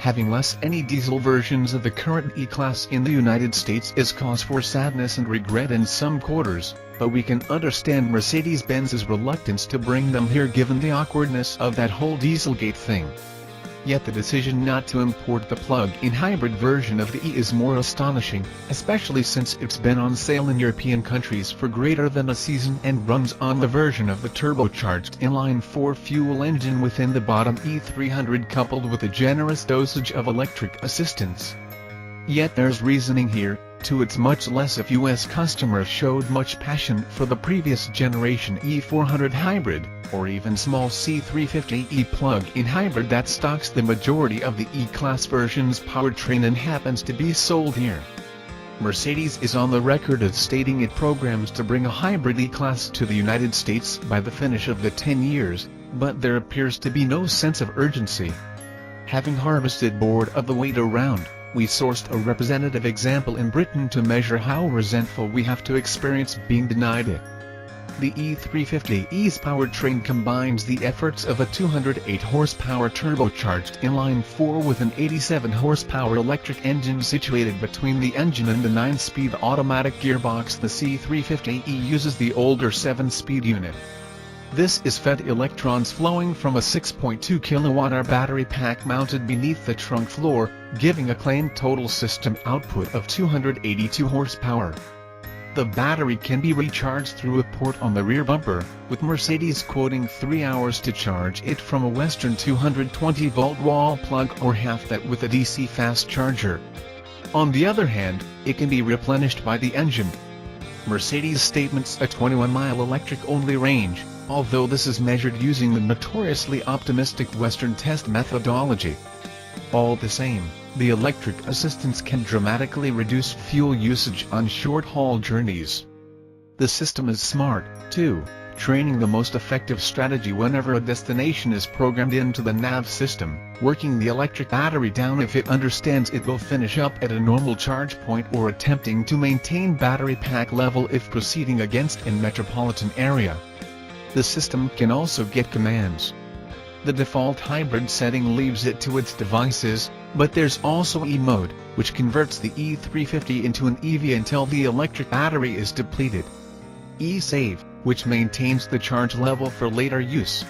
Having less any diesel versions of the current E-Class in the United States is cause for sadness and regret in some quarters, but we can understand Mercedes-Benz's reluctance to bring them here given the awkwardness of that whole Dieselgate thing. Yet the decision not to import the plug-in hybrid version of the E is more astonishing, especially since it's been on sale in European countries for greater than a season and runs on the version of the turbocharged inline-four fuel engine within the bottom E300 coupled with a generous dosage of electric assistance. Yet there's reasoning here, too. It's much less if US customers showed much passion for the previous generation E400 hybrid, or even small E350e Plug-in Hybrid that stocks the majority of the E-Class version's powertrain and happens to be sold here. Mercedes is on the record as stating it programs to bring a hybrid E-Class to the United States by the finish of the 10 years, but there appears to be no sense of urgency. Having harvested bored of the wait around, we sourced a representative example in Britain to measure how resentful we have to experience being denied it. The E350e's powertrain combines the efforts of a 208 horsepower turbocharged inline-four with an 87 horsepower electric engine situated between the engine and the 9-speed automatic gearbox. The E350e uses the older 7-speed unit. This is fed electrons flowing from a 6.2 kWh battery pack mounted beneath the trunk floor, giving a claimed total system output of 282 horsepower. The battery can be recharged through a port on the rear bumper, with Mercedes quoting 3 hours to charge it from a Western 220-volt wall plug or half that with a DC fast charger. On the other hand, it can be replenished by the engine. Mercedes statements a 21-mile electric-only range, although this is measured using the notoriously optimistic Western test methodology. All the same, the electric assistance can dramatically reduce fuel usage on short-haul journeys. The system is smart, too, training the most effective strategy whenever a destination is programmed into the nav system, working the electric battery down if it understands it will finish up at a normal charge point or attempting to maintain battery pack level if proceeding against in metropolitan area. The system can also get commands. The default hybrid setting leaves it to its devices, but there's also E-mode, which converts the E350 into an EV until the electric battery is depleted. E-save, which maintains the charge level for later use.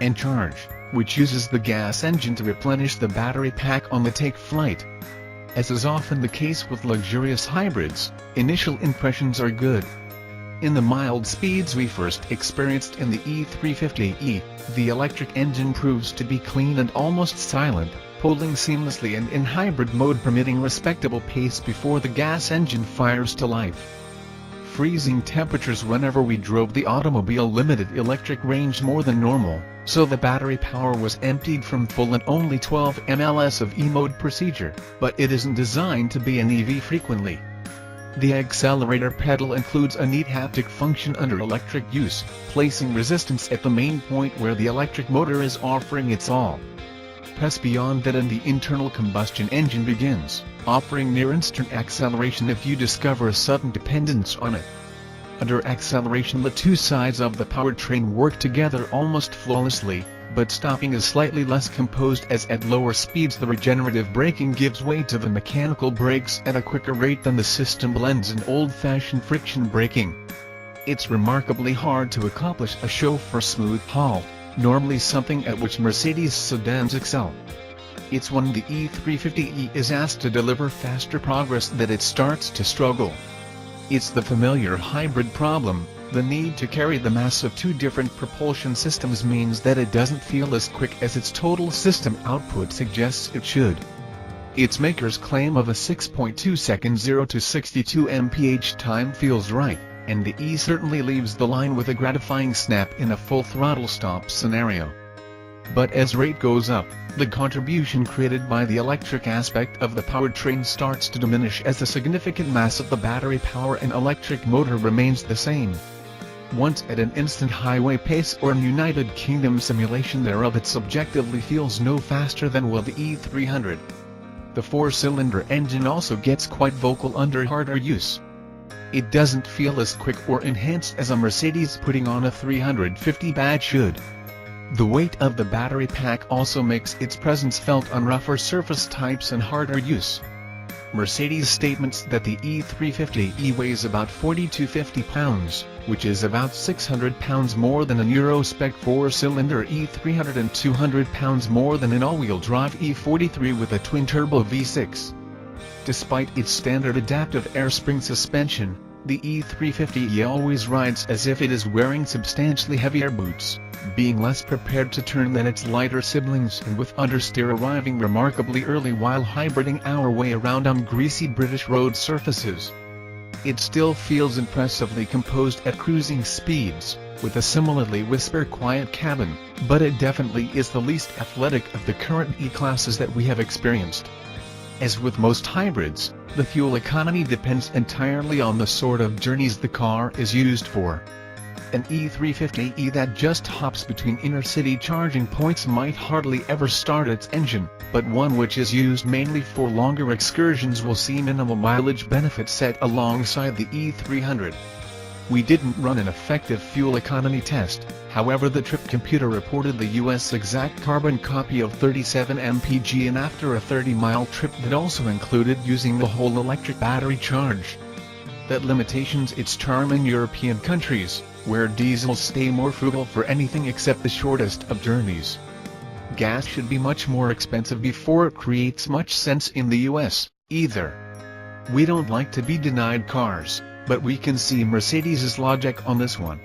And charge, which uses the gas engine to replenish the battery pack on the take flight. As is often the case with luxurious hybrids, initial impressions are good. In the mild speeds we first experienced in the E350e, the electric engine proves to be clean and almost silent, pulling seamlessly and in hybrid mode permitting respectable pace before the gas engine fires to life. Freezing temperatures whenever we drove the automobile limited electric range more than normal, so the battery power was emptied from full and only 12 mls of E-mode procedure, but it isn't designed to be an EV frequently. The accelerator pedal includes a neat haptic function under electric use, placing resistance at the main point where the electric motor is offering its all. Press beyond that and the internal combustion engine begins, offering near-instant acceleration if you discover a sudden dependence on it. Under acceleration the two sides of the powertrain work together almost flawlessly, but stopping is slightly less composed as at lower speeds the regenerative braking gives way to the mechanical brakes at a quicker rate than the system blends in old-fashioned friction braking. It's remarkably hard to accomplish a chauffeur-smooth halt, normally something at which Mercedes sedans excel. It's when the E350e is asked to deliver faster progress that it starts to struggle. It's the familiar hybrid problem. The need to carry the mass of two different propulsion systems means that it doesn't feel as quick as its total system output suggests it should. Its maker's claim of a 6.2 second 0 to 62 mph time feels right, and the E certainly leaves the line with a gratifying snap in a full throttle stop scenario. But as rate goes up, the contribution created by the electric aspect of the powertrain starts to diminish as the significant mass of the battery power and electric motor remains the same. Once at an instant highway pace or an United Kingdom simulation thereof it subjectively feels no faster than will the E300. The four-cylinder engine also gets quite vocal under harder use. It doesn't feel as quick or enhanced as a Mercedes putting on a 350 badge should. The weight of the battery pack also makes its presence felt on rougher surface types and harder use. Mercedes statements that the E350e weighs about 40 to 50 pounds, which is about 600 pounds more than an Euro-spec 4-cylinder E300 and 200 pounds more than an all-wheel drive E43 with a twin-turbo V6. Despite its standard adaptive air spring suspension, the E350e always rides as if it is wearing substantially heavier boots, being less prepared to turn than its lighter siblings and with understeer arriving remarkably early while hybriding our way around on greasy British road surfaces. It still feels impressively composed at cruising speeds, with a similarly whisper-quiet cabin, but it definitely is the least athletic of the current E-classes that we have experienced. As with most hybrids, the fuel economy depends entirely on the sort of journeys the car is used for. An E350e that just hops between inner-city charging points might hardly ever start its engine, but one which is used mainly for longer excursions will see minimal mileage benefit set alongside the E300. We didn't run an effective fuel economy test, however the trip computer reported the US exact carbon copy of 37 mpg and after a 30-mile trip that also included using the whole electric battery charge. That limitations its charm in European countries, where diesels stay more frugal for anything except the shortest of journeys. Gas should be much more expensive before it creates much sense in the US, either. We don't like to be denied cars, but we can see Mercedes' logic on this one.